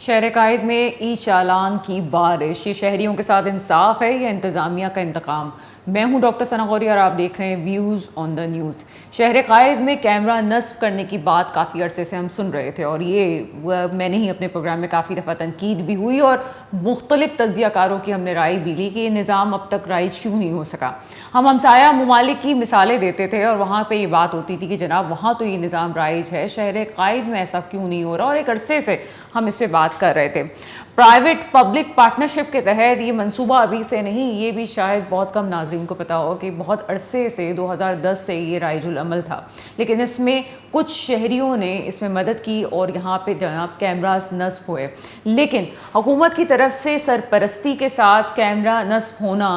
شہر قائد میں ای چالان کی بارش، یہ شہریوں کے ساتھ انصاف ہے یا انتظامیہ کا انتقام؟ میں ہوں ڈاکٹر ثنا غوری اور آپ دیکھ رہے ہیں ویوز آن دا نیوز۔ شہر قائد میں کیمرہ نصب کرنے کی بات کافی عرصے سے ہم سن رہے تھے، اور یہ میں نے ہی اپنے پروگرام میں کافی دفعہ تنقید بھی ہوئی اور مختلف تجزیہ کاروں کی ہم نے رائے بھی لی کہ یہ نظام اب تک رائج کیوں نہیں ہو سکا۔ ہم ہمسایہ ممالک کی مثالیں دیتے تھے اور وہاں پہ یہ بات ہوتی تھی کہ جناب وہاں تو یہ نظام رائج ہے، شہر قائد میں ایسا کیوں نہیں ہو رہا، اور ایک عرصے سے ہم اس پہ بات کر رہے تھے۔ پرائیویٹ پبلک پارٹنرشپ کے تحت یہ منصوبہ ابھی سے نہیں، یہ بھی شاید بہت کم ناظرین کو پتا ہو کہ بہت عرصے سے 2010 سے یہ رائج العمل تھا، لیکن اس میں کچھ شہریوں نے اس میں مدد کی اور یہاں پہ جناب کیمراز نصب ہوئے، لیکن حکومت کی طرف سے سرپرستی کے ساتھ کیمرہ نصب ہونا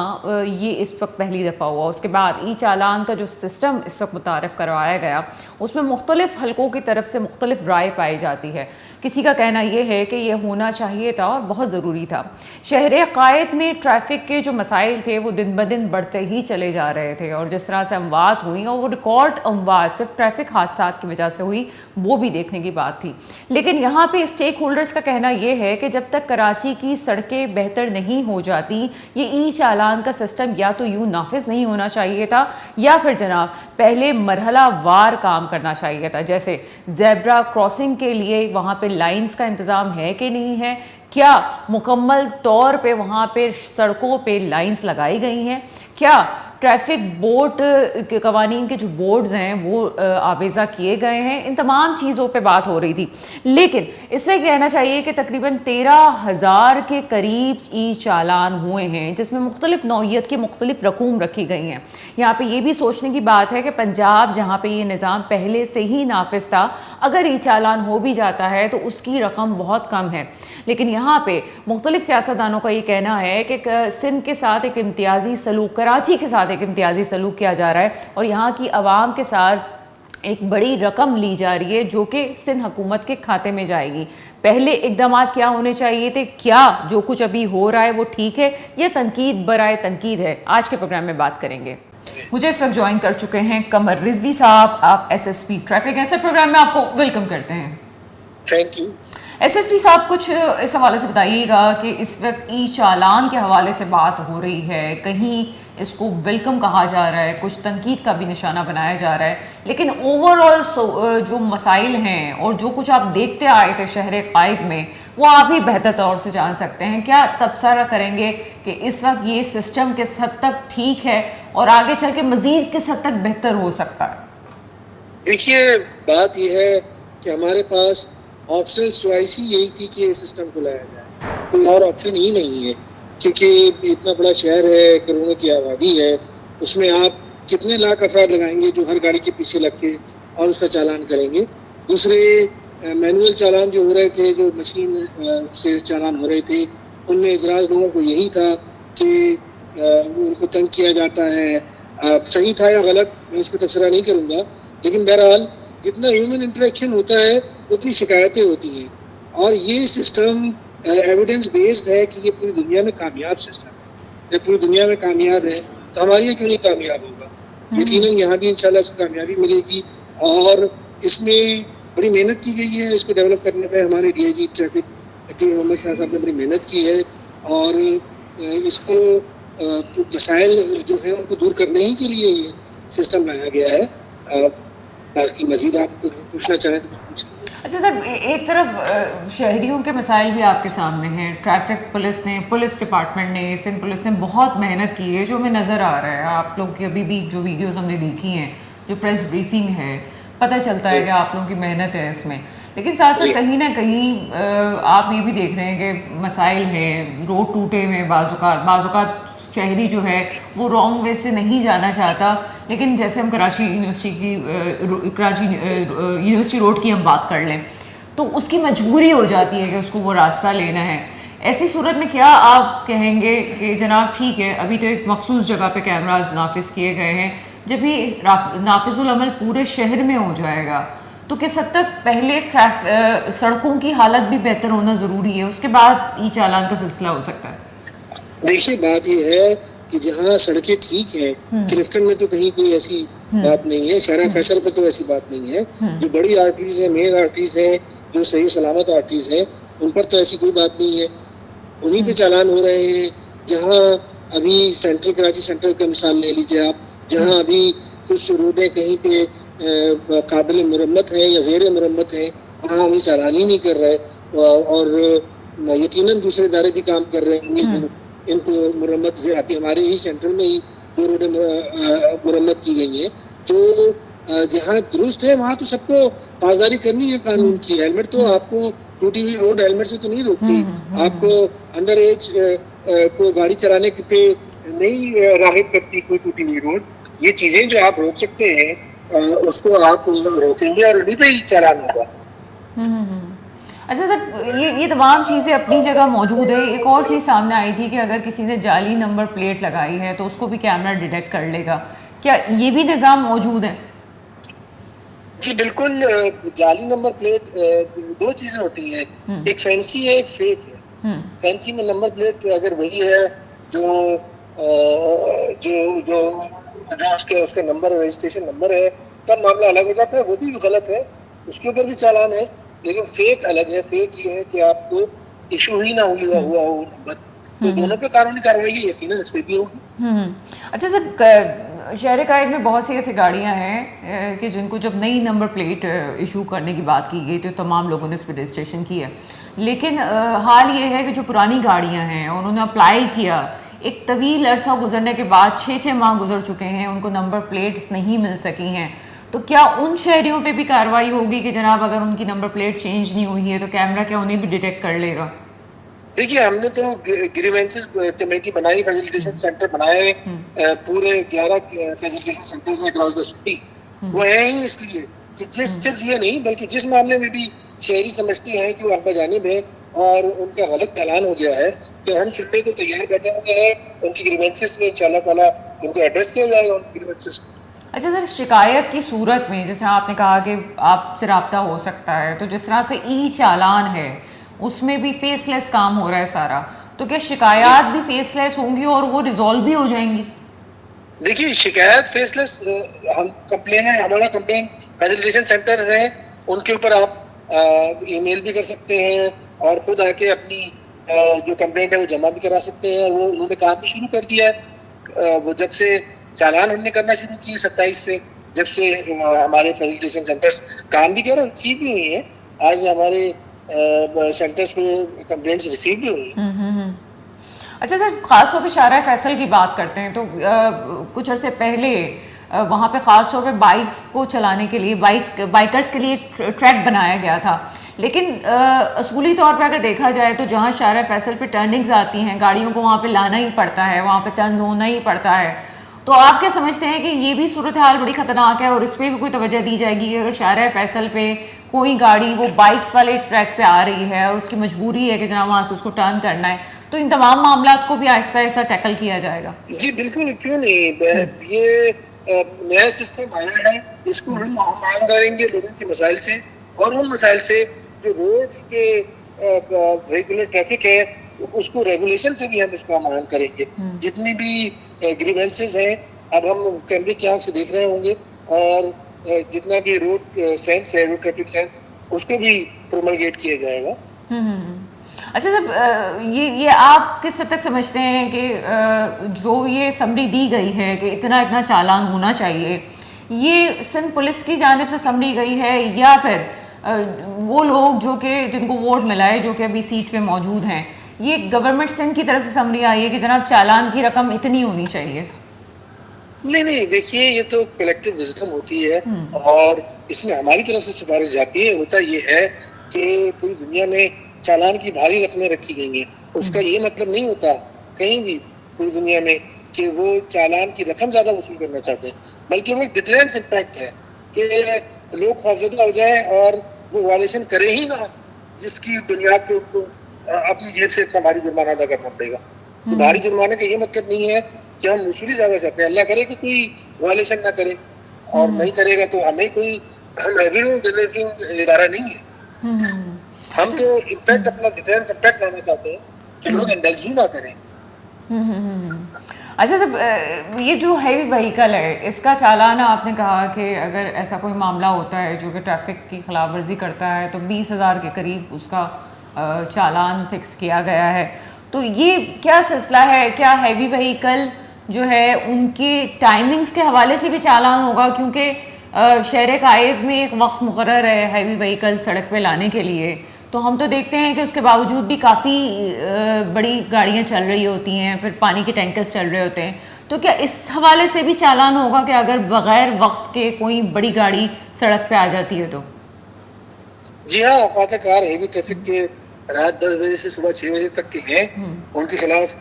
یہ اس وقت پہلی دفعہ ہوا۔ اس کے بعد ای چالان کا جو سسٹم اس وقت متعارف کروایا گیا، اس میں مختلف حلقوں کی طرف سے مختلف رائے پائی جاتی ہے۔ کسی کا کہنا یہ ہے کہ یہ ہونا چاہیے تھا اور بہت ضروری تھا۔ شہر قائد میں ٹریفک کے جو مسائل تھے وہ دن بدن بڑھتے ہی چلے جا رہے تھے، اور جس طرح سے اموات ہوئیں، اور وہ ریکارڈ اموات صرف ٹریفک حادثات کی وجہ سے ہوئی، وہ بھی دیکھنے کی بات تھی۔ لیکن یہاں پہ اسٹیک ہولڈرز کا کہنا یہ ہے کہ جب تک کراچی کی سڑکیں بہتر نہیں ہو جاتی، یہ ای چالان کا سسٹم یا تو یوں نافذ نہیں ہونا چاہیے تھا، یا پھر جناب پہلے مرحلہ وار کام کرنا چاہیے تھا۔ جیسے زیبرا کراسنگ کے لیے وہاں پہ لائنز کا انتظام ہے کہ نہیں ہے، کیا مکمل طور پہ وہاں پہ سڑکوں پہ لائنز لگائی گئی ہیں، کیا ٹریفک بورڈ کے قوانین کے جو بورڈز ہیں وہ آویزہ کیے گئے ہیں، ان تمام چیزوں پہ بات ہو رہی تھی۔ لیکن اس میں کہنا چاہیے کہ تقریباً 13,000 کے قریب ای چالان ہوئے ہیں، جس میں مختلف نوعیت کی مختلف رقوم رکھی گئی ہیں۔ یہاں پہ یہ بھی سوچنے کی بات ہے کہ پنجاب جہاں پہ یہ نظام پہلے سے ہی نافذ تھا، اگر ای چالان ہو بھی جاتا ہے تو اس کی رقم بہت کم ہے، لیکن یہاں پہ مختلف سیاستدانوں کا یہ کہنا ہے کہ سندھ کے ساتھ ایک امتیازی سلوک، کراچی کے ساتھ ایک امتیازی سلوک کیا جا رہا ہے، اور یہاں کی عوام کے ساتھ ایک بڑی رقم لی جا رہی ہے جو کہ سندھ حکومت کے کھاتے میں جائے گی۔ پہلے اقدامات کیا ہونے چاہیے تھے؟ کیا جو کچھ ابھی ہو رہا ہے وہ ٹھیک ہے یا تنقید برائے تنقید ہے؟ آج کے پروگرام میں بات کریں گے۔ مجھے اس وقت جوائن کر چکے ہیں قمر رضوی صاحب، آپ ایس ایس پی ٹریفک ہیں۔ پروگرام میں آپ کو ویلکم کرتے ہیں۔ Thank you. S S P صاحب کچھ اس حوالے سے بتائیے گا کہ اس وقت ای چالان کے حوالے سے بات ہو رہی ہے، کہیں اس کو ویلکم کہا جا رہا ہے، کچھ تنقید کا بھی نشانہ بنایا جا رہا ہے، لیکن اوور آل جو مسائل ہیں اور جو کچھ آپ دیکھتے آئے تھے شہر قائد میں، وہ آپ ہی بہتر طور سے جان سکتے ہیں۔ کیا تبصرہ کریں گے کہ اس وقت یہ سسٹم کس حد تک ٹھیک ہے اور آگے چل کے مزید کس حد تک بہتر ہو سکتا ہے؟ دیکھیے، بات یہ ہے کہ ہمارے پاس آپشنل چوائس ہی یہی تھی کہ یہ سسٹم کو لایا جائے، کوئی اور آپشن ہی نہیں ہے، کیونکہ اتنا بڑا شہر ہے، کروڑوں کی آبادی ہے، اس میں آپ کتنے لاکھ افراد لگائیں گے جو ہر گاڑی کے پیچھے لگ کے اور اس کا چالان کریں گے۔ دوسرے مینول چالان جو ہو رہے تھے، جو مشین سے چالان ہو رہے تھے، ان میں اعتراض لوگوں کو یہی تھا کہ ان کو تنگ کیا جاتا ہے۔ صحیح تھا یا غلط میں اس پہ تبصرہ نہیں کروں گا، لیکن بہرحال جتنا ہیومن انٹریکشن ہوتا ہے اتنی شکایتیں ہوتی ہیں، اور یہ سسٹم ایویڈنس بیسڈ ہے کہ یہ پوری دنیا میں کامیاب سسٹم ہے۔ جب پوری دنیا میں کامیاب ہے تو ہمارے یہاں کیوں نہیں کامیاب ہوگا؟ یقیناً یہاں بھی انشاءاللہ اس کو کامیابی ملے گی، اور اس میں بڑی محنت کی گئی ہے۔ اس کو ڈیولپ کرنے پہ ہمارے D I G traffic Muhammad Shah صاحب نے بڑی محنت کی ہے، اور اس کو مسائل جو ہیں ان کو دور کرنے ہی کے لیے یہ سسٹم لایا گیا ہے۔ تاکہ مزید آپ کو پوچھنا چاہیں تو پوچھ لیں۔ اچھا سر، ایک طرف شہریوں کے مسائل بھی آپ کے سامنے ہیں، ٹریفک پولیس ڈپارٹمنٹ نے، سندھ پولیس نے بہت محنت کی ہے جو ہمیں نظر آ رہا ہے۔ آپ لوگ کی ابھی بھی جو ویڈیوز ہم نے دیکھی ہیں، جو پریس بریفنگ ہے، پتہ چلتا ہے کہ آپ لوگوں کی محنت ہے اس میں، لیکن ساتھ ساتھ کہیں نہ کہیں آپ یہ بھی دیکھ رہے ہیں کہ مسائل ہیں، روڈ ٹوٹے ہوئے، بعض اوقات شہری جو ہے وہ رانگ وے سے نہیں جانا چاہتا، لیکن جیسے ہم کراچی یونیورسٹی روڈ کی ہم بات کر لیں تو اس کی مجبوری ہو جاتی ہے کہ اس کو وہ راستہ لینا ہے۔ ایسی صورت میں کیا آپ کہیں گے کہ جناب ٹھیک ہے، ابھی تو ایک مخصوص جگہ پہ کیمراز نافذ کیے گئے ہیں، جب یہ نافذ العمل پورے شہر میں ہو جائے گا تو کس حد تک پہلے سڑکوں کی حالت بھی بہتر ہونا ضروری ہے، اس کے بعد ای چالان کا سلسلہ ہو سکتا ہے؟ دیکھیے بات یہ ہے کہ جہاں سڑکیں ٹھیک ہیں، کلفٹن میں تو کہیں کوئی ایسی بات نہیں ہے، شہرہ فیصل پہ تو ایسی بات نہیں ہے. جو بڑی آرٹریز ہیں، مین آرٹریز ہیں، جو صحیح سلامت آرٹریز ہیں، ان پر تو ایسی کوئی بات نہیں ہے، انہیں پہ چالان ہو رہے ہیں. جہاں ابھی سینٹرل کراچی سینٹرل کا مثال لے لیجیے آپ، جہاں ابھی کچھ روڈیں کہیں پہ قابل مرمت ہیں یا زیر مرمت ہیں، وہاں ہم چالان ہی نہیں کر رہے. اور یقیناً دوسرے ادارے بھی کام کر رہے ہیں ان کو مرمت سے. ابھی ہمارے ہی سینٹر میں ہی 2 روڈیں مرمت کی گئی ہیں. تو جہاں درست ہے وہاں تو سب کو پاسداری کرنی ہے قانون کی. ہیلمٹ تو آپ کو ٹوٹی ہوئی روڈ ہیلمٹ سے تو نہیں روکتی، آپ کو انڈر ایج کو گاڑی چلانے پہ نہیں راغب کرتی کوئی ٹوٹی ہوئی روڈ. یہ چیزیں جو آپ روک سکتے ہیں اس کو آپ روکیں گے اور انہیں پہ ہی چالان ہوگا. اچھا سر، یہ تمام چیزیں اپنی جگہ موجود ہے. ایک اور چیز سامنے آئی تھی کہ اگر کسی نے جعلی نمبر پلیٹ لگائی ہے تو اس کو بھی کیمرہ ڈیٹیکٹ کر لے گا، کیا یہ بھی نظام موجود ہے؟ جی بالکل. جعلی نمبر پلیٹ 2 چیزیں ہوتی ہیں، ایک فینسی ہے ایک فیک ہے. فینسی میں نمبر پلیٹ اگر وہی ہے جو جو جو اس کے نمبر رجسٹریشن نمبر ہے تب معاملہ الگ ہو جاتا ہے، وہ بھی غلط ہے، اس کے اوپر بھی چالان ہے. لیکن فیک الگ ہے. فیک یہ ہے کہ آپ کو ایشو ہی نہ ہوا ہو نمبر، تو دونوں پہ قانونی کارروائی یقیناً اس پہ بھی ہوگی. اچھا سر، شہر قائد میں بہت سی ایسی گاڑیاں ہیں کہ جن کو جب نئی نمبر پلیٹ ایشو کرنے کی بات کی گئی تو تمام لوگوں نے اس پہ رجسٹریشن کی ہے. لیکن حال یہ ہے کہ جو پرانی گاڑیاں ہیں انہوں نے اپلائی کیا، ایک طویل عرصہ گزرنے کے بعد 6 ماہ گزر چکے ہیں، ان کو نمبر پلیٹس نہیں مل سکی ہیں. تو کیا ان شہریوں پہ بھی کارروائی ہوگی کہ جناب اگر ان کی نمبر پلیٹ چینج نہیں ہوئی ہے تو کیمرہ کیا انہیں بھی ڈیٹیکٹ کر لے گا؟ دیکھیے ہم نے تو گریوینسز کمیٹی بنائی، فیسیلیٹیشن سینٹر بنائے، پورے 11 فیسیلیٹیشن سینٹرز ہیں اکراس دا سٹی. وہ ہیں ہی اس لیے کہ صرف یہ نہیں بلکہ جس معاملے میں بھی شہری سمجھتے ہیں کہ وہ حق بجانب ہے اور ان کا غلط اعلان ہو گیا ہے تو ہم سننے کو تیار بیٹھے ہوئے ہیں. ان کی گریوینسز میں انشاءاللہ تعالیٰ ان کو ایڈریس کیا جائے گا ان کی گریوینسز کو. اچھا سر، شکایت کی صورت میں جس طرح آپ نے کہا کہ آپ سے رابطہ ہو سکتا ہے، تو جس طرح سے ای چالان ہے اس میں بھی فیس لیس کام ہو رہا ہے سارا، تو کیا شکایات بھی فیس لیس ہوں گی اور وہ ریزالو بھی ہو جائیں گی؟ دیکھیے شکایت فیس لیس، ہم کمپلین ہے، ہمارا کمپلین فیسیلیٹیشن سینٹر ہیں، ان کے اوپر آپ ای میل بھی کر سکتے ہیں اور خود آ کے اپنی جو کمپلینٹ ہے وہ جمع بھی کرا سکتے ہیں. وہ انہوں نے کام بھی شروع کر دیا ہے. وہ جب سے چالان ہم نے کرنا شروع کی 27 سے، جب سے ہمارے فیسیلیٹیشن سینٹرز کام بھی کر رہے ہیں، ریسیو بھی ہوئی ہیں. آج ہمارے سینٹرز میں کمپلینٹس ریسیو بھی ہوئی ہیں. اچھا سر، خاص طور پہ شارع فیصل کی بات کرتے ہیں تو کچھ عرصے پہلے وہاں پہ خاص طور پہ بائکس کو چلانے کے لیے بائکرز کے لیے ٹریک بنایا گیا تھا. لیکن اصولی طور پہ اگر دیکھا جائے تو جہاں شارع فیصل پہ ٹرننگز آتی ہیں گاڑیوں کو وہاں پہ لانا ہی پڑتا ہے، وہاں پہ ٹرنز ہونا ہی پڑتا ہے. تو آپ کیا سمجھتے ہیں کہ یہ بھی صورتحال بڑی خطرناک ہے اور اس پہ بھی کوئی توجہ دی جائے گی کہ اگر شارع فیصل پہ کوئی گاڑی وہ بائکس والے ٹریک پہ آ رہی ہے اور اس کی مجبوری ہے کہ جناب وہاں سے اس کو ٹرن کرنا ہے، تو ان تمام معاملات کو بھی آہستہ آہستہ ٹیکل کیا جائے گا؟ جی بالکل، کیوں نہیں. یہ نیا سسٹم آیا ہے، اس کو ہم مان کریں گے لوگوں کے مسائل سے اور ان مسائل سے جو روڈ کے ویہیکولر ٹریفک ہے اس کو ریگولیشن سے بھی ہم اس کو مان کریں گے. جتنی بھی گریوینسز ہیں اب ہم کیمرے کی آنکھ سے دیکھ رہے ہوں گے اور جتنا بھی روڈ سینس ہے، روڈ ٹریفک سینس، اس کو بھی پروملگیٹ کیا جائے گا. اچھا سر، یہ آپ کس حد تک سمجھتے ہیں کہ جو یہ سمری دی گئی ہے کہ اتنا چالان ہونا چاہیے، یہ سندھ پولیس کی جانب سے سمری گئی ہے یا پھر وہ لوگ جو کہ جن کو ووٹ ملا ہے جو کہ ابھی سیٹ پہ موجود ہیں، یہ گورنمنٹ سندھ کی طرف سے سمری آئی ہے کہ جناب چالان کی رقم اتنی ہونی چاہیے؟ نہیں دیکھیے یہ تو کلیکٹیو وزڈم ہوتی ہے اور اس میں ہماری طرف سے سفارش جاتی ہے. ہوتا یہ ہے کہ پوری دنیا میں چالان کی بھاری رقمیں رکھی گئی ہیں. اس کا یہ مطلب نہیں ہوتا کہیں بھی پوری دنیا میں کہ وہ چالان کی رقم زیادہ وصول کرنا چاہتے ہیں، بلکہ وہ ایک ڈیٹرنس امپیکٹ ہے کہ لوگ خوفزدہ ہو جائیں اور وہ وائلیشن کرے ہی نہ، جس کی بنیاد پہ ان کو اپنی جیب سے اتنا بھاری جرمانہ ادا کرنا پڑے گا. بھاری جرمانے کا یہ مطلب نہیں ہے کہ ہم وصولی زیادہ چاہتے ہیں. اللہ کرے کہ کوئی وائلیشن نہ کرے اور نہیں کرے گا تو ہمیں کوئی ہم ریونیو جنریٹنگ ادارہ نہیں ہے. ہم تو امپیکٹ اپنا ڈیٹرنس امپیکٹ لانا چاہتے ہیں کہ لوگ انڈلج ہی نہ کریں. اچھا سر، یہ جو ہیوی وہیکل ہے اس کا چالان آپ نے کہا کہ اگر ایسا کوئی معاملہ ہوتا ہے جو کہ ٹریفک کی خلاف ورزی کرتا ہے تو 20,000 کے قریب اس کا چالان فکس کیا گیا ہے. تو یہ کیا سلسلہ ہے؟ کیا ہیوی وہیکل جو ہے ان کی ٹائمنگز کے حوالے سے بھی چالان ہوگا؟ کیونکہ شہر قائد میں ایک وقت مقرر ہے ہیوی وہیکل سڑک پہ لانے کے لیے، تو ہم تو دیکھتے ہیں کہ اس کے باوجود بھی کافی بڑی گاڑیاں چل رہی ہوتی ہیں، پھر پانی کے ٹینکرز چل رہے ہوتے ہیں. تو کیا اس حوالے سے بھی چالان ہوگا کہ اگر بغیر وقت کے کوئی بڑی گاڑی سڑک پہ آ جاتی ہے تو؟ جی ہاں، اوقات کار ہیوی ٹریفک کے رات 10 بجے سے صبح 6 بجے تک کے ہیں، ان کے خلاف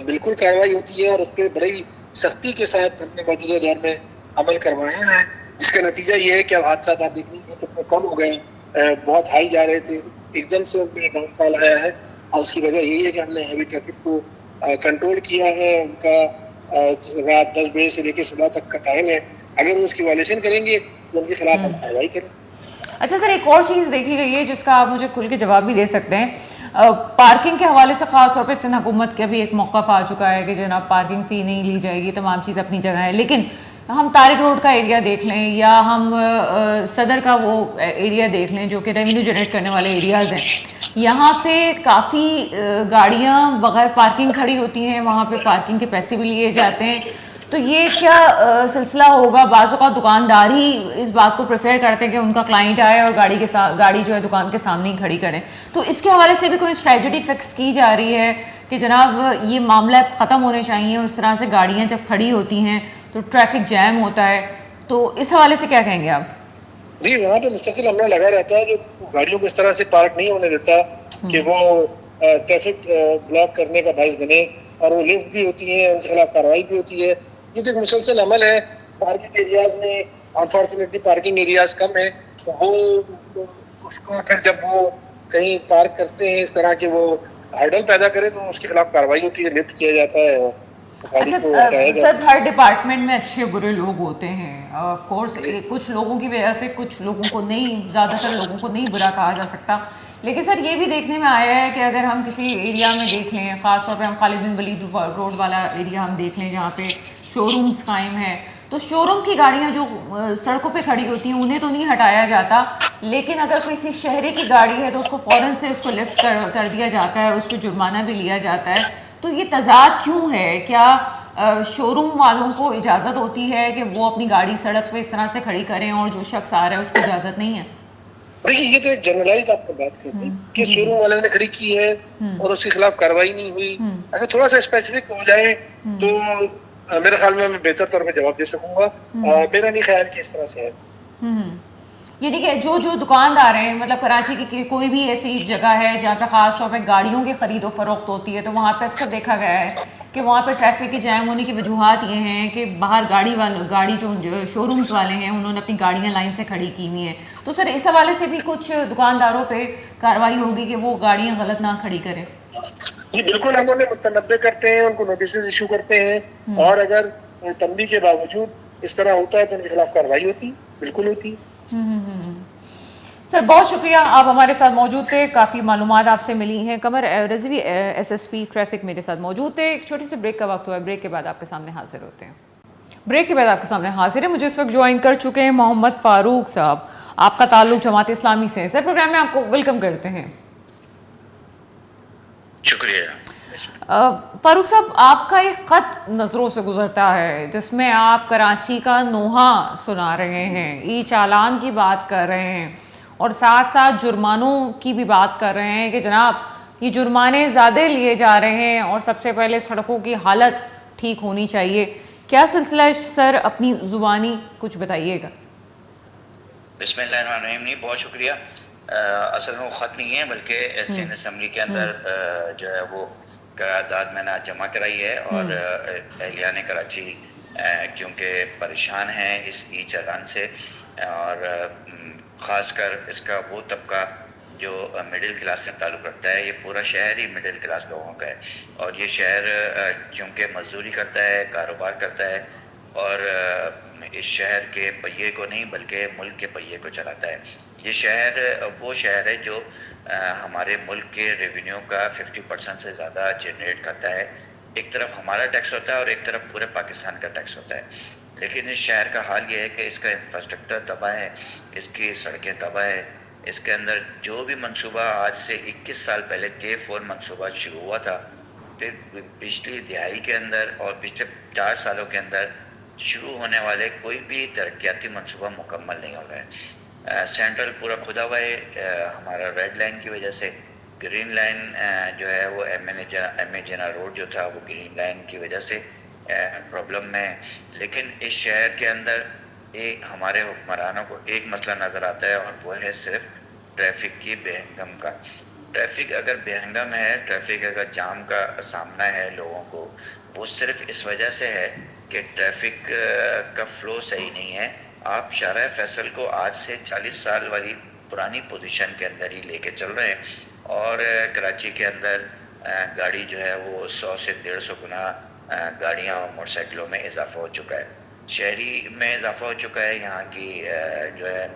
بالکل کارروائی ہوتی ہے اور اس پہ بڑی سختی کے ساتھ ہم نے موجودہ دور میں عمل کروایا ہے، جس کا نتیجہ یہ ہے کہ اب حادثات آپ دیکھ رہے ہیں کتنے کم ہو گئے ہیں. بہت ہائی جا رہے تھے، ایک دم سے ان میں ڈاؤن فال آیا ہے، اور اس کی وجہ یہی ہے کہ ہم نے ہیوی ٹریفک کو کنٹرول کیا ہے. ان کا رات 10 بجے سے لے کے صبح تک کا ٹائم ہے، اگر وہ اس کی وائلیشن کریں گے تو ان کے خلاف ہم کارروائی کریں. اچھا سر، ایک اور چیز دیکھی گئی ہے جس کا آپ مجھے کھل کے جواب بھی دے سکتے ہیں. پارکنگ کے حوالے سے خاص طور پہ سندھ حکومت کا بھی ایک موقف آ چکا ہے کہ جناب پارکنگ فی نہیں لی جائے گی، تمام چیز اپنی جگہ ہے. لیکن ہم طارق روڈ کا ایریا دیکھ لیں یا ہم صدر کا وہ ایریا دیکھ لیں جو کہ ریونیو جنریٹ کرنے والے ایریاز ہیں، یہاں پہ کافی گاڑیاں بغیر پارکنگ کھڑی ہوتی ہیں، وہاں پہ پارکنگ کے پیسے بھی لیے جاتے ہیں. تو یہ کیا سلسلہ ہوگا؟ بعض اوقات دکاندار ہی اس بات کو پریفر کرتے ہیں کہ ان کا کلائنٹ آئے اور گاڑی جو ہے دکان کے سامنے ہی کھڑی کریں. تو اس کے حوالے سے بھی کوئی اسٹریٹجی فکس کی جا رہی ہے کہ جناب یہ معاملہ ختم ہونے چاہیے، اور اس طرح سے گاڑیاں جب کھڑی ہوتی ہیں تو ٹریفک جیم ہوتا ہے، تو اس حوالے سے کیا کہیں گے آپ؟ جی، وہاں پہ مستقل عملہ لگا رہتا ہے جو گاڑیوں کو اس طرح سے پارک نہیں ہونے دیتا کہ وہ ٹریفک بلاک کرنے کا باعث بنے، اور وہ لفٹ بھی ہوتی ہیں، ان کے خلاف کارروائی بھی ہوتی ہے. یہ تو ایک مسلسل عمل ہے. پارکنگ ایریاز میں انفارچونیٹلی پارکنگ ایریاز کم ہے، تو وہ اس کو پھر جب وہ کہیں پارک کرتے ہیں اس طرح کے وہ ہرڈل پیدا کرے تو اس کے خلاف کارروائی ہوتی ہے، لفٹ کیا جاتا ہے اور گاڑی اچھا کو ہٹایا سر، جاتا ہے. ہر ڈپارٹمنٹ میں اچھے برے لوگ ہوتے ہیں آف کورس. کچھ لوگوں کی وجہ سے کچھ لوگوں کو نہیں، زیادہ تر لوگوں کو نہیں برا کہا جا سکتا. لیکن سر یہ بھی دیکھنے میں آیا ہے کہ اگر ہم کسی ایریا میں دیکھ لیں، خاص طور پہ ہم خالد بن ولید روڈ والا ایریا ہم دیکھ لیں جہاں پہ شو رومز قائم ہیں، تو شو روم کی گاڑیاں جو سڑکوں پہ کھڑی ہوتی ہیں انہیں تو نہیں ہٹایا جاتا، لیکن اگر کسی شہری کی گاڑی ہے تو اس کو فوراً سے اس کو لفٹ کر دیا جاتا ہے، اس پہ جرمانہ بھی لیا جاتا ہے. تو یہ تضاد کیوں ہے؟ کیا شو روم والوں کو اجازت ہوتی ہے کہ وہ اپنی گاڑی سڑک پہ اس طرح سے کھڑی کریں اور جو شخص آ رہا ہے اس کو اجازت نہیں ہے؟ دیکھیے، یہ تو ایک جنرلائزڈ آپ کو بات کرتی کہ جی شو جی. روم والے نے کھڑی کی ہے اور اس کے خلاف کارروائی نہیں ہوئی. اگر تھوڑا سا اسپیسیفک ہو جائے تو میرے خیال میں بہتر طور پہ جواب دے سکوں گا. میرا نہیں خیال کہ اس طرح سے ہے. یعنی کہ جو دکاندار ہیں، مطلب کراچی کی کوئی بھی ایسی جگہ ہے جہاں پہ خاص طور پہ گاڑیوں کی خرید و فروخت ہوتی ہے، تو وہاں پہ اکثر دیکھا گیا ہے کہ وہاں پہ ٹریفک کے جیم ہونے کی وجوہات یہ ہیں کہ باہر گاڑی جو شو رومز والے ہیں انہوں نے اپنی گاڑیاں لائن سے کھڑی کی ہوئی ہیں. تو سر اس حوالے سے بھی کچھ دکانداروں پہ کارروائی ہوگی کہ وہ گاڑیاں غلط نہ کھڑی کریں؟ جی بالکل، ہم انہیں متنبع کرتے ہیں، ان کو نوٹسز ایشو کرتے ہیں، اور اگر تنبیہ کے باوجود اس طرح ہوتا ہے تو ان کے خلاف کارروائی ہوتی، بالکل ہوتی. سر بہت شکریہ، آپ ہمارے ساتھ موجود تھے، کافی معلومات آپ سے ملی ہیں. قمر رضوی SSP ٹریفک میرے ساتھ موجود تھے. ایک چھوٹی سی بریک کا وقت ہوا ہے، بریک کے بعد آپ کے سامنے حاضر ہوتے ہیں. بریک کے بعد آپ کے سامنے حاضر ہیں. مجھے اس وقت جوائن کر چکے ہیں محمد فاروق صاحب. آپ کا تعلق جماعت اسلامی سے ہے. سر پروگرام میں آپ کو ویلکم کرتے ہیں. شکریہ. فاروق صاحب، آپ کا ایک خط نظروں سے گزرتا ہے جس میں آپ کراچی کا نوحہ سنا رہے ہیں، ای چالان کی بات کر رہے ہیں، اور ساتھ ساتھ جرمانوں کی بھی بات کر رہے ہیں کہ جناب یہ جرمانے زیادہ لیے جا رہے ہیں اور سب سے پہلے سڑکوں کی حالت ٹھیک ہونی چاہیے. کیا سلسلہ ہے سر؟ اپنی زبانی کچھ بتائیے گا. بسم اللہ الرحمن الرحیم. نہیں، بہت شکریہ. اصل میں وہ خط نہیں ہے بلکہ سندھ اسمبلی کے اندر جو ہے وہ قرارداد میں نے جمع کرائی ہے، اور اہلیان کراچی کیونکہ پریشان ہیں اس ای چالان سے، اور خاص کر اس کا وہ طبقہ جو مڈل کلاس سے تعلق رکھتا ہے، یہ پورا شہر ہی مڈل کلاس لوگوں کا ہے، اور یہ شہر چونکہ مزدوری کرتا ہے، کاروبار کرتا ہے، اور اس شہر کے پہیے کو نہیں بلکہ ملک کے پہیے کو چلاتا ہے. یہ شہر وہ شہر ہے جو ہمارے ملک کے ریونیو کا 50% سے زیادہ جنریٹ کرتا ہے. ایک طرف ہمارا ٹیکس ہوتا ہے اور ایک طرف پورے پاکستان کا ٹیکس ہوتا ہے. لیکن اس شہر کا حال یہ ہے کہ اس کا انفراسٹرکچر تباہ ہے, اس کی سڑکیں تباہ ہے. اس کے اندر جو بھی منصوبہ آج سے 21 سال پہلے K4 منصوبہ شروع ہوا تھا, پھر پچھلی دہائی کے اندر اور پچھلے 4 سالوں کے اندر شروع ہونے والے کوئی بھی ترقیاتی منصوبہ مکمل نہیں ہو رہا ہے. سینٹرل پورا کھدا ہوا ہے ہمارا ریڈ لائن کی وجہ سے. گرین لائن جو ہے وہ ایم اے جنا روڈ جو تھا وہ گرین لائن کی وجہ سے پرابلم میں ہے. لیکن اس شہر کے اندر ہمارے حکمرانوں کو ایک مسئلہ نظر آتا ہے اور وہ ہے صرف ٹریفک کی بے ہنگم کا. ٹریفک اگر بے ہنگم ہے, ٹریفک اگر جام کا سامنا ہے لوگوں کو, وہ صرف اس وجہ سے ہے کہ ٹریفک کا فلو صحیح نہیں ہے. آپ شارع فیصل کو آج سے 40 سال والی پرانی پوزیشن کے اندر ہی لے کے چل رہے ہیں, اور کراچی کے اندر گاڑی جو ہے وہ 100 سے 150 گنا گاڑیاں اور موٹر سائیکلوں میں اضافہ ہو چکا ہے. شہری میں اضافہ ہو چکا ہے. یہاں کی جو ہے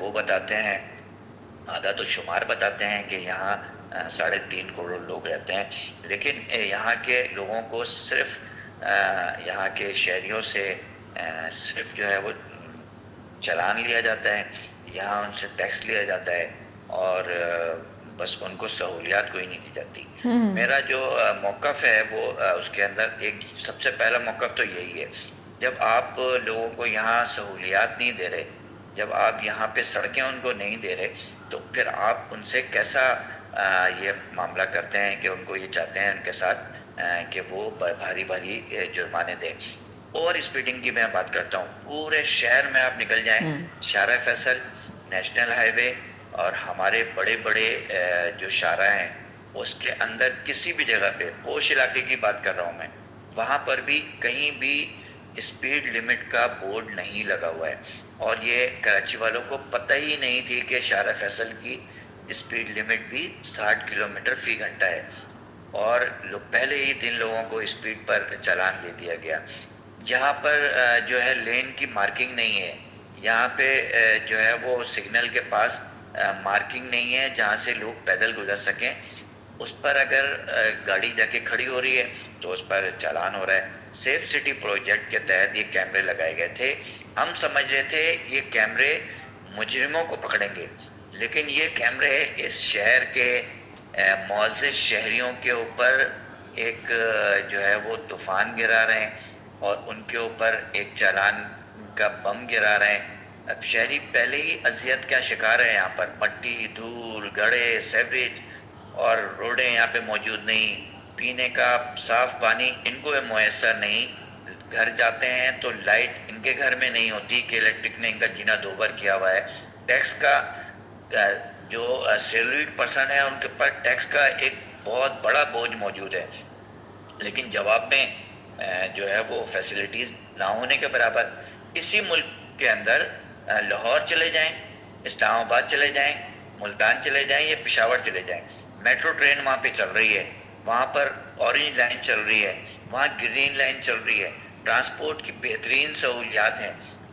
وہ بتاتے ہیں, عادت و شمار بتاتے ہیں کہ یہاں 3.5 کروڑ لوگ رہتے ہیں. لیکن یہاں کے لوگوں کو صرف یہاں کے شہریوں سے صرف جو ہے وہ چلان لیا جاتا ہے, یہاں ان سے ٹیکس لیا جاتا ہے, اور بس ان کو سہولیات کوئی نہیں دی جاتی. میرا جو موقف ہے وہ اس کے اندر ایک سب سے پہلا موقف تو یہی ہے, جب آپ لوگوں کو یہاں سہولیات نہیں دے رہے, جب آپ یہاں پہ سڑکیں ان کو نہیں دے رہے, تو پھر آپ ان سے کیسا یہ معاملہ کرتے ہیں کہ ان کو یہ چاہتے ہیں ان کے ساتھ کہ وہ بھاری بھاری جرمانے دیں. اور اسپیڈنگ کی میں بات کرتا ہوں, پورے شہر میں آپ نکل جائیں, شارع فیصل, نیشنل ہائی وے اور ہمارے بڑے بڑے جو شارع ہیں اس کے اندر کسی بھی جگہ پہ, پوش علاقے کی بات کر رہا ہوں میں, وہاں پر بھی کہیں بھی اسپیڈ لمٹ کا بورڈ نہیں لگا ہوا ہے. اور یہ کراچی والوں کو پتہ ہی نہیں تھی کہ شارع فیصل کی اسپیڈ لمٹ بھی 60 کلومیٹر فی گھنٹہ ہے, اور پہلے ہی 3 لوگوں کو اسپیڈ پر چالان دے دیا گیا. یہاں پر جو ہے لین کی مارکنگ نہیں ہے, یہاں پہ جو ہے وہ سگنل کے پاس مارکنگ نہیں ہے جہاں سے لوگ پیدل گزر سکیں. اس پر اگر گاڑی جا کے کھڑی ہو رہی ہے تو اس پر چالان ہو رہا ہے. سیف سٹی پروجیکٹ کے تحت یہ کیمرے لگائے گئے تھے. ہم سمجھ رہے تھے یہ کیمرے مجرموں کو پکڑیں گے, لیکن یہ کیمرے اس شہر کے معزز شہریوں کے اوپر ایک جو ہے وہ طوفان گرا رہے ہیں, اور ان کے اوپر ایک چالان کا بم گرا رہے ہیں. اب شہری پہلے ہی اذیت کا شکار ہے. یہاں پر مٹی, دھول, گڑھے, سیوریج, اور روڈیں یہاں پہ موجود نہیں, پینے کا صاف پانی ان کو میسر نہیں. گھر جاتے ہیں تو لائٹ ان کے گھر میں نہیں ہوتی کہ الیکٹرک نے ان کا جینا دوبر کیا ہوا ہے. ٹیکس کا جو سیلریڈ پرسن ہے ان کے پر ٹیکس کا ایک بہت بڑا بوجھ موجود ہے, لیکن جواب میں جو ہے وہ فیسلٹیز نہ ہونے کے برابر. اسی ملک کے اندر لاہور چلے جائیں, اسلام آباد چلے جائیں, ملتان چلے جائیں یا پشاور چلے جائیں, میٹرو ٹرین وہاں پہ چل رہی ہے, وہاں پر اورنج لائن چل رہی ہے, وہاں گرین لائن چل رہی ہے, ٹرانسپورٹ کی بہترین سہولیات ہیں.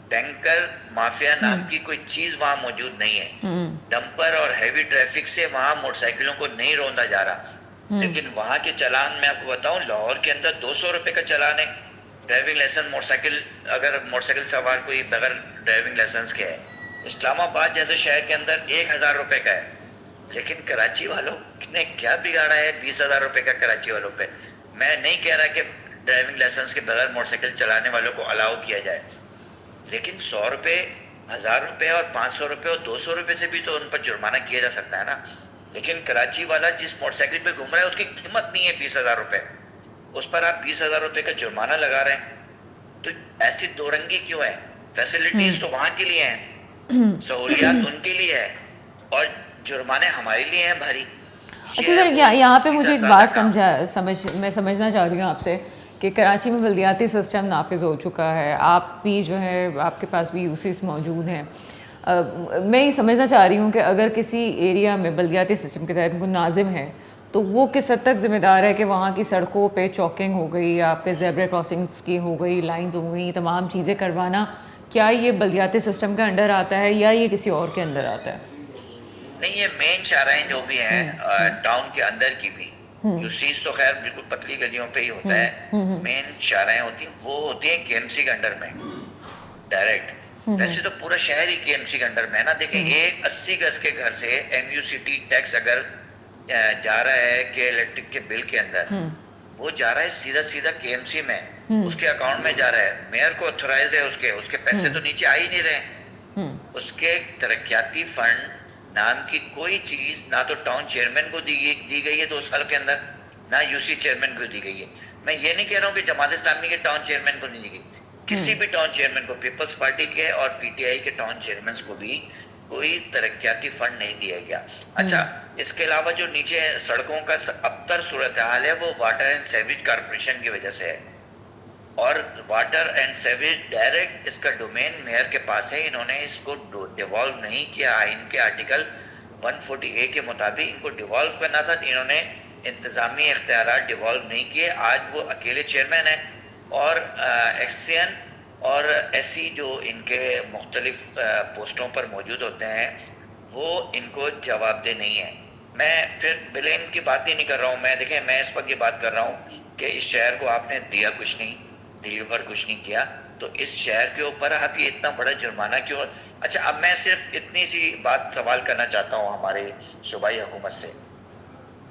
ٹینکر مافیا نام کی کوئی چیز وہاں موجود نہیں ہے. ڈمپر اور ہیوی ٹریفک سے وہاں موٹر سائیکلوں کو نہیں روندا جا رہا, لیکن وہاں کے چالان میں آپ کو بتاؤں, لاہور کے اندر 200 روپے کا چالان ہے ڈرائیونگ لائسنس موٹر سائیکل, اگر موٹر سائیکل سوار کوئی بغیر ڈرائیونگ لائسنس کے ہے. اسلام آباد جیسے شہر کے اندر 1000 روپے کا ہے. لیکن کراچی والوں نے کیا بگاڑا ہے 20,000 روپے کا کراچی والوں پہ. میں نہیں کہہ رہا کہ ڈرائیونگ لائسنس کے بغیر موٹر سائیکل چلانے والوں کو الاؤ کیا جائے, لیکن 100 روپے, 1000 روپے اور 500 روپے اور 200 روپے سے بھی تو ان پر جرمانہ کیا جا سکتا ہے نا. لیکن کراچی والا جس موٹر سائیکل پہ گھوم رہا ہے اس کی قیمت نہیں ہے 20,000 روپے, اس پر آپ 20,000 روپے کا جرمانہ لگا رہے ہیں. تو ایسی دو رنگی کیوں ہے؟ فیسلٹیز تو وہاں کے لیے ہیں, سہولیات ان کے لیے ہے, اور جرمانے ہمارے لیے ہیں بھاری. اچھا سر, یہاں پہ مجھے ایک بات میں سمجھنا چاہ رہی ہوں آپ سے کہ کراچی میں بلدیاتی سسٹم نافذ ہو چکا ہے, آپ بھی جو ہے آپ کے پاس بھی یوسیز موجود ہیں. میں یہ سمجھنا چاہ رہی ہوں کہ اگر کسی ایریا میں بلدیاتی سسٹم کے تحت کوئی ناظم ہے تو وہ کس حد تک ذمہ دار ہے کہ وہاں کی سڑکوں پہ چوکنگ ہو گئی، آپ کے زیبرا کراسنگس کی ہو گئی، لائنز ہو گئی، تمام چیزیں کروانا، کیا یہ بلدیاتی سسٹم کے انڈر آتا ہے یا یہ کسی اور کے اندر آتا ہے؟ نہیں، یہ مین شاہراہیں جو بھی ہیں ٹاؤن کے اندر کی بھی، یوسیز تو خیر بالکل پتلی گلیوں پہ ہی ہوتا ہے، مین شاہراہیں ہوتی ہیں وہ ہوتی ہیں کے ایم سی کے انڈر میں ڈائریکٹ. ویسے تو پورا شہر ہی کے ایم سی کے انڈر میں ہے نا. دیکھیں ایک 80 گز کے گھر سے M U C T tax اگر جا رہا ہے کہ الیکٹرک کے بل کے اندر، وہ جا رہا ہے سیدھا سیدھا کے ایم سی میں، اس کے اکاؤنٹ میں جا رہا ہے. میئر کو اتھورائز ہے، اس کے پیسے تو نیچے آ ہی نہیں رہے. اس کے ترقیاتی فنڈ نام کی کوئی چیز نہ تو ٹاؤن چیئرمین کو دی گئی ہے 2 سال کے اندر، نہ یو سی چیئرمین کو دی گئی ہے. میں یہ نہیں کہہ رہا ہوں کہ جماعت اسلامی کے ٹاؤن چیئرمین کو نہیں دی گئی، کسی بھی ٹاؤن چیئرمین کو، پیپلز پارٹی کے اور پی ٹی آئی کے ٹاؤن چیئرمینز کو بھی کوئی ترقیاتی فنڈ نہیں دیا گیا. اچھا، اس کے علاوہ جو نیچے سڑکوں کا ابتر صورتحال ہے وہ واٹر اینڈ سیویج کارپوریشن کی وجہ سے ہے، اور واٹر اینڈ سیویج ڈائریکٹ اس کا ڈومین میئر کے پاس ہے. انہوں نے اس کو ڈیوالو نہیں کیا، آئین کے آرٹیکل 140A کے مطابق ان کو ڈیوالو کرنا تھا. انہوں نے انتظامی اختیارات ڈیوالو نہیں کیے. آج وہ اکیلے چیئرمین ہیں، اور ایکس سی این اور ایس سی جو ان کے مختلف پوسٹوں پر موجود ہوتے ہیں وہ ان کو جواب دہ نہیں ہیں. میں پھر بلیم کی بات ہی نہیں کر رہا ہوں. دیکھیں میں اس وقت یہ بات کر رہا ہوں کہ اس شہر کو آپ نے دیا کچھ نہیں، ڈیلیور کچھ نہیں کیا، تو اس شہر کے اوپر آپ یہ اتنا بڑا جرمانہ کیوں؟ اچھا، اب میں صرف اتنی سی بات سوال کرنا چاہتا ہوں ہمارے صوبائی حکومت سے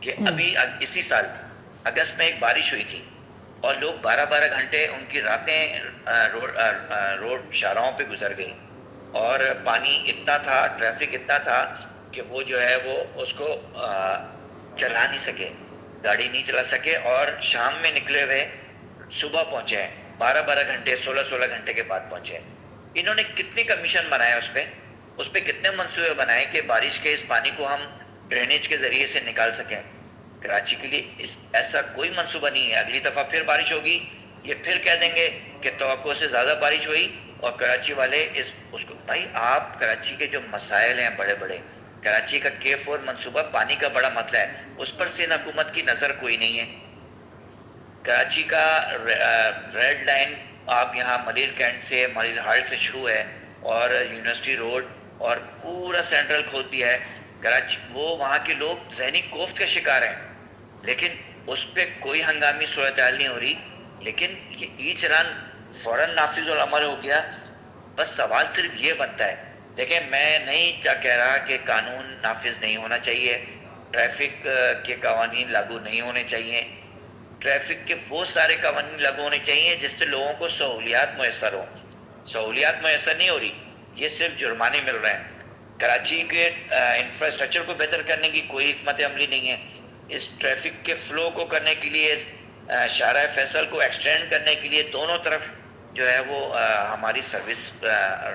کہ ابھی اسی سال اگست میں ایک بارش ہوئی تھی اور لوگ 12 گھنٹے ان کی راتیں روڈ شاہراہوں پہ گزر گئی، اور پانی اتنا تھا، ٹریفک اتنا تھا کہ وہ جو ہے وہ اس کو چلا نہیں سکے، گاڑی نہیں چلا سکے، اور شام میں نکلے ہوئے صبح پہنچے ہیں، 12 گھنٹے 16 گھنٹے کے بعد پہنچے ہیں. انہوں نے کتنی کمیشن بنائے اس پہ کتنے منصوبے بنائے کہ بارش کے اس پانی کو ہم ڈرینیج کے ذریعے سے نکال سکیں. کراچی کے لیے ایسا کوئی منصوبہ نہیں ہے. اگلی دفعہ پھر بارش ہوگی، یہ پھر کہہ دیں گے کہ توقع سے زیادہ بارش ہوئی، اور کراچی والے اس کو، بھائی آپ کراچی کے جو مسائل ہیں بڑے بڑے، کراچی کا K4 منصوبہ پانی کا بڑا مسئلہ ہے، اس پر سندھ حکومت کی نظر کوئی نہیں ہے. کراچی کا ریڈ لائن آپ یہاں ملیر کینٹ سے، ملیر ہالٹ سے شروع ہے، اور یونیورسٹی روڈ اور پورا سینٹرل کھول دیا ہے. کراچی وہ وہاں کے لوگ ذہنی کوفت کا شکار ہیں، لیکن اس پہ کوئی ہنگامی صورتحال نہیں ہو رہی. لیکن یہ ای چلان فوراً نافذ العمل ہو گیا. بس سوال صرف یہ بنتا ہے، دیکھیں میں نہیں کہہ رہا کہ قانون نافذ نہیں ہونا چاہیے، ٹریفک کے قوانین لاگو نہیں ہونے چاہیے. ٹریفک کے وہ سارے قوانین لاگو ہونے چاہیے جس سے لوگوں کو سہولیات میسر ہوں. سہولیات میسر نہیں ہو رہی، یہ صرف جرمانے مل رہے ہیں. کراچی کے انفراسٹرکچر کو بہتر کرنے کی کوئی حکمت عملی نہیں ہے. اس ٹریفک کے فلو کو کرنے کے لیے، شارع فیصل کو ایکسٹینڈ کرنے کے لیے دونوں طرف جو ہے وہ ہماری سروس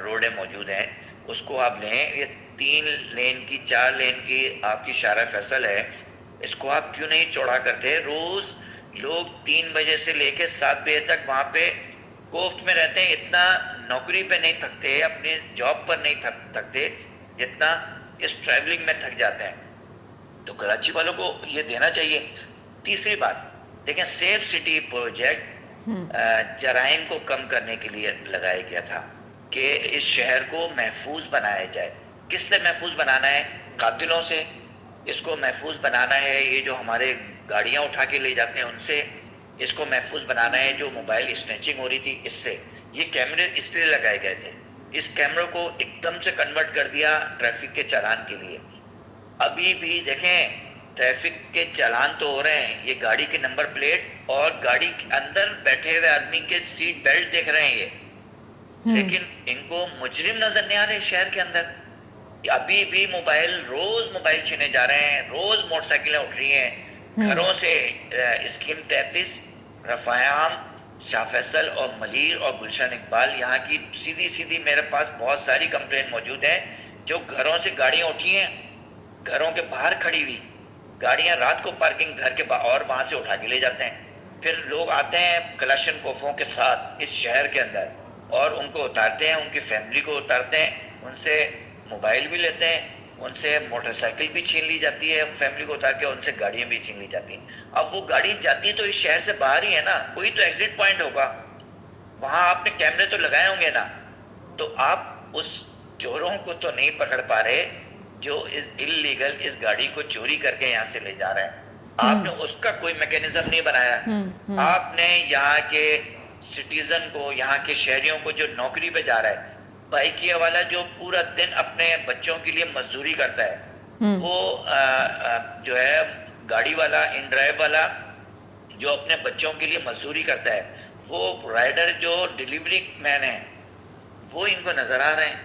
روڈیں موجود ہیں، اس کو آپ لیں. یہ 3 لین کی 4 لین کی آپ کی شارع فیصل ہے، اس کو آپ کیوں نہیں چوڑا کرتے؟ روز لوگ 3 بجے سے لے کے 7 بجے تک وہاں پہ کوفت میں رہتے ہیں. اتنا نوکری پہ نہیں تھکتے، اپنی جاب پر نہیں تھکتے جتنا اس ٹریولنگ میں تھک جاتے ہیں. تو کراچی والوں کو یہ دینا چاہیے. تیسری بات دیکھیں، سیف سٹی پروجیکٹ جرائم کو کم کرنے کے لیے لگایا گیا تھا کہ اس شہر کو محفوظ بنایا جائے. کس سے محفوظ بنانا ہے؟ قاتلوں سے. اس کو محفوظ بنانا ہے یہ جو ہمارے گاڑیاں اٹھا کے لے جاتے ہیں ان سے. اس کو محفوظ بنانا ہے جو موبائل اسنیچنگ ہو رہی تھی اس سے. یہ کیمرے اس لیے لگائے گئے تھے. اس کیمروں کو ایک دم سے کنورٹ کر دیا ٹریفک کے چالان کے لیے. ابھی بھی دیکھیں ٹریفک کے چالان تو ہو رہے ہیں، یہ گاڑی کے نمبر پلیٹ اور گاڑی کے اندر بیٹھے ہوئے آدمی کے سیٹ بیلٹ دیکھ رہے ہیں یہ، لیکن ان کو مجرم نظر نہیں آ رہے شہر کے اندر. ابھی بھی روز موبائل چھینے جا رہے ہیں، روز موٹر سائیکلیں اٹھ رہی ہیں گھروں سے. اسکیم 33 رفاعام، شاہ فیصل اور ملیر اور گلشن اقبال، یہاں کی سیدھی میرے پاس بہت ساری کمپلین موجود ہیں جو گھروں سے گاڑیاں اٹھی ہیں، گھروں کے باہر کھڑی ہوئی گاڑیاں رات کو پارکنگ گھر کے اور وہاں سے اٹھا کے لے جاتے ہیں. پھر لوگ آتے ہیں کلاشن کوفوں کے ساتھ اس شہر کے اندر اور ان کو اتارتے ہیں، ان کی فیملی کو اتارتے ہیں، ان سے موبائل بھی لیتے ہیں ان سے موٹر سائیکل بھی چھین لی جاتی ہے فیملی کو اتار کے, ان سے گاڑیاں بھی چھین لی جاتی ہیں. اب وہ گاڑی جاتی تو اس شہر سے باہر ہی ہے نا, کوئی تو ایگزٹ پوائنٹ ہوگا, وہاں آپ نے کیمرے تو لگائے ہوں گے نا, تو آپ اس چوروں کو تو نہیں پکڑ پا رہے جو انلیگل اس گاڑی کو چوری کر کے یہاں سے لے جا رہے ہیں. آپ نے اس کا کوئی میکینزم نہیں بنایا. آپ نے یہاں کے سٹیزن کو, یہاں کے شہریوں کو جو نوکری پہ جا رہا ہے, بائکیا والا جو پورا دن اپنے بچوں کے لیے مزدوری کرتا ہے, وہ جو ہے گاڑی والا, ان ڈرائیو والا جو اپنے بچوں کے لیے مزدوری کرتا ہے, وہ رائڈر جو ڈیلیوری مین ہے, وہ ان کو نظر آ رہے ہیں,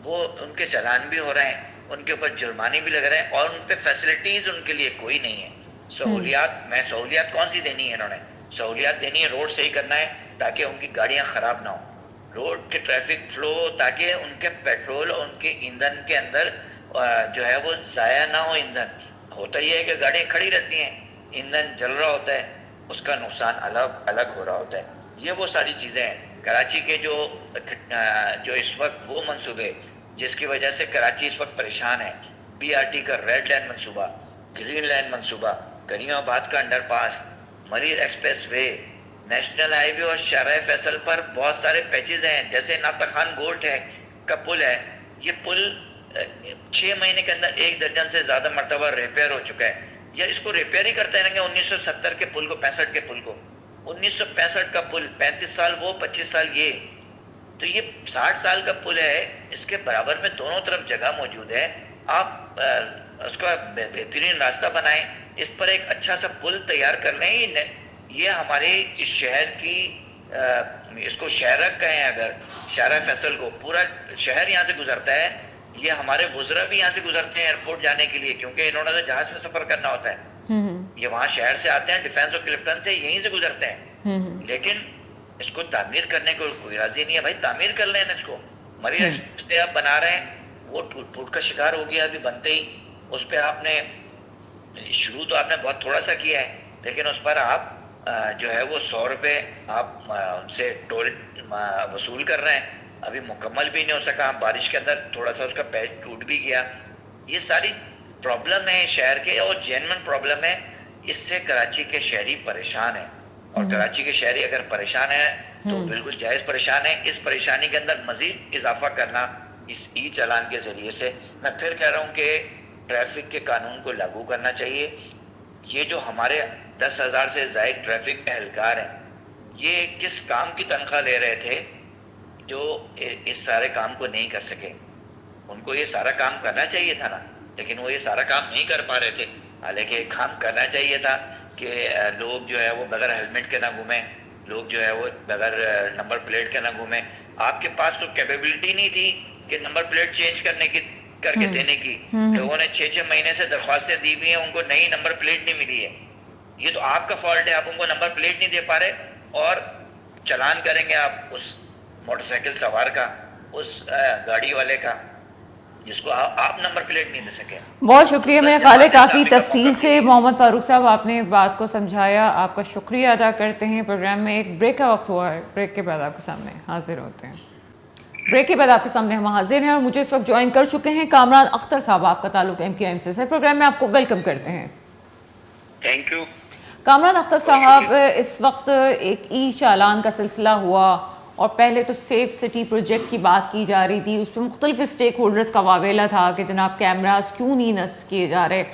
وہ ان کے چلان بھی ہو رہے ہیں, ان کے اوپر جرمانے بھی لگ رہے ہیں, اور ان پہ فیسلٹیز ان کے لیے کوئی نہیں ہے. سہولیات کون سی دینی ہے انہوں نے؟ سہولیات دینی ہے, روڈ صحیح کرنا ہے تاکہ ان کی گاڑیاں خراب نہ ہوں, روڈ کے ٹریفک فلو تاکہ ان کے پیٹرول اور ان کے ایندھن کے اندر جو ہے وہ ضائع نہ ہو. ایندھن ہوتا یہ ہے کہ گاڑیاں کھڑی رہتی ہیں, ایندھن جل رہا ہوتا ہے, اس کا نقصان الگ ہو رہا ہوتا ہے. یہ وہ ساری چیزیں ہیں. کراچی کے جو اس وقت وہ منصوبے جس کی وجہ سے کراچی اس وقت پریشان ہے, بی آر ٹی کا ریڈ لائن منصوبہ, گرین لائن منصوبہ, کریم آباد کا انڈر پاس, مریر ایکسپریس وے, نیشنل ہائی وے اور شارع فیصل پر بہت سارے پیچز ہیں, جیسے ناطق خان گورٹ ہے کا پل ہے. یہ پل 6 مہینے کے اندر 1 درجن سے زیادہ مرتبہ ریپیئر ہو چکا ہے. یا اس کو ریپیئر ہی کرتے رہیں گے 1970 کے پل کو, 65 کے پل کو, 1965 کا پل, 35 سال وہ, 25 سال یہ, تو یہ 60 سال کا پل ہے. اس کے برابر میں دونوں طرف جگہ موجود ہے. آپ اس کا بہترین راستہ بنائیں, اس پر ایک اچھا سا پل تیار کر لیں. یہ ہمارے اس شہر کی, اس کو شہرک کہیں اگر, شارع فیصل کو, پورا شہر یہاں سے گزرتا ہے. یہ ہمارے وزراء بھی یہاں سے گزرتے ہیں ایئرپورٹ جانے کے لیے, کیونکہ انہوں نے تو جہاز میں سفر کرنا ہوتا ہے. یہ وہاں شہر سے آتے ہیں, ڈیفینس اور کلفٹن سے, یہیں سے گزرتے ہیں. لیکن اس کو تعمیر کرنے کو کوئی راضی نہیں ہے. بھائی تعمیر کر لیں اس کو. مری رستے آپ بنا رہے ہیں, وہ ٹوٹ پھوٹ کا شکار ہو گیا ابھی بنتے ہی. اس پہ آپ نے شروع تو آپ نے بہت تھوڑا سا کیا ہے, لیکن اس پر آپ جو ہے وہ 100 روپے آپ ان سے ٹول وصول کر رہے ہیں. ابھی مکمل بھی نہیں ہو سکا, بارش کے اندر تھوڑا سا اس کا پیچ ٹوٹ بھی گیا. یہ ساری پرابلم ہے شہر کے, اور جینوئن پرابلم ہے. اس سے کراچی کے شہری پریشان ہیں, اور کراچی کے شہری اگر پریشان ہیں تو بالکل جائز پریشان ہیں. اس پریشانی کے اندر مزید اضافہ کرنا اس ای چالان کے ذریعے سے, میں پھر کہہ رہا ہوں کہ ٹریفک کے قانون کو لاگو کرنا چاہیے. یہ جو ہمارے 10,000 سے زائد ٹریفک اہلکار ہیں, یہ کس کام کی تنخواہ لے رہے تھے جو اس سارے کام کو نہیں کر سکے؟ ان کو یہ سارا کام کرنا چاہیے تھا نا, لیکن وہ یہ سارا کام نہیں کر پا رہے تھے. حالانکہ کام کرنا چاہیے تھا کہ لوگ جو ہے وہ بغیر ہیلمٹ کے نہ گھومیں, لوگ جو ہے وہ بغیر نمبر پلیٹ کے نہ گھومیں. آپ کے پاس تو کیپیبلٹی نہیں تھی کہ نمبر پلیٹ چینج کرنے کی, کر کے دینے کی. لوگوں نے 6 مہینے سے درخواستیں دی ہوئی ہیں, ان کو نئی نمبر پلیٹ نہیں ملی ہے. یہ تو آپ کا فالٹ ہے, آپ ان کو نمبر پلیٹ نہیں دے پا رہے, اور چلان کریں گے آپ اس موٹر سائیکل سوار کا, اس گاڑی والے کا, جس کو آپ نمبر پلیٹ نہیں دے سکے. بہت شکریہ میرے خالے, کافی تفصیل سے محمد فاروق صاحب آپ نے بات کو سمجھایا. آپ کا شکریہ ادا کرتے ہیں. پروگرام میں ایک بریک کا وقت ہوا ہے, بریک کے بعد آپ کے سامنے حاضر ہوتے ہیں. بریک کے بعد آپ کے سامنے ہم حاضر ہیں, اور مجھے اس وقت جوائن کر چکے ہیں کامران اختر صاحب. آپ کا تعلق MQM سے. سر پروگرام میں آپ کو ویلکم کرتے ہیں. Thank you. کامران اختر صاحب, اس وقت ایک ای چالان کا سلسلہ ہوا, اور پہلے تو سیف سٹی پروجیکٹ کی بات کی جا رہی تھی. اس پہ مختلف اسٹیک ہولڈرز کا واویلا تھا کہ جناب کیمراز کیوں نہیں نصب کیے جا رہے.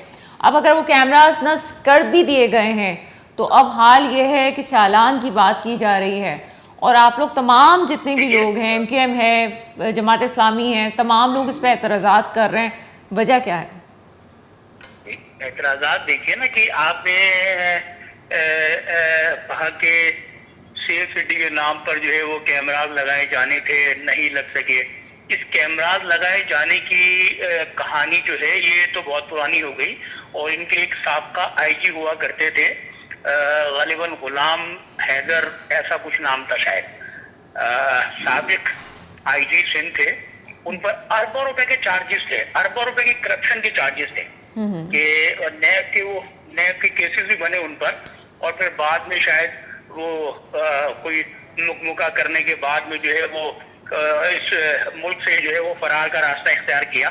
اب اگر وہ کیمراز نصب کر بھی دیے گئے ہیں تو اب حال یہ ہے کہ چالان کی بات کی جا رہی ہے, اور آپ لوگ تمام جتنے بھی لوگ ہیں, MQM ہے, جماعت اسلامی ہے, تمام لوگ اس پہ اعتراضات کر رہے ہیں. وجہ کیا ہے؟ اعتراضات دیکھیے نا کہ آپ نے کہا کہ سیف سٹی کے نام پر جو ہے وہ کیمراز لگائے جانے تھے, نہیں لگ سکے. اس کیمراز لگائے جانے کی کہانی جو ہے یہ تو بہت پرانی ہو گئی, اور ان کے ایک سابقہ IG ہوا کرتے تھے, غالباً غلام حیدر ایسا کچھ نام تھا شاید, سابق IG سندھ تھے. ان پر اربوں روپے کے چارجز تھے, اربوں روپے کی کرپشن کے چارجز تھے, کہ نیب کے کیسز بھی بنے ان پر. اور پھر بعد میں شاید وہ کوئی مکمکہ کرنے کے بعد میں جو ہے وہ اس ملک سے جو ہے وہ فرار کا راستہ اختیار کیا.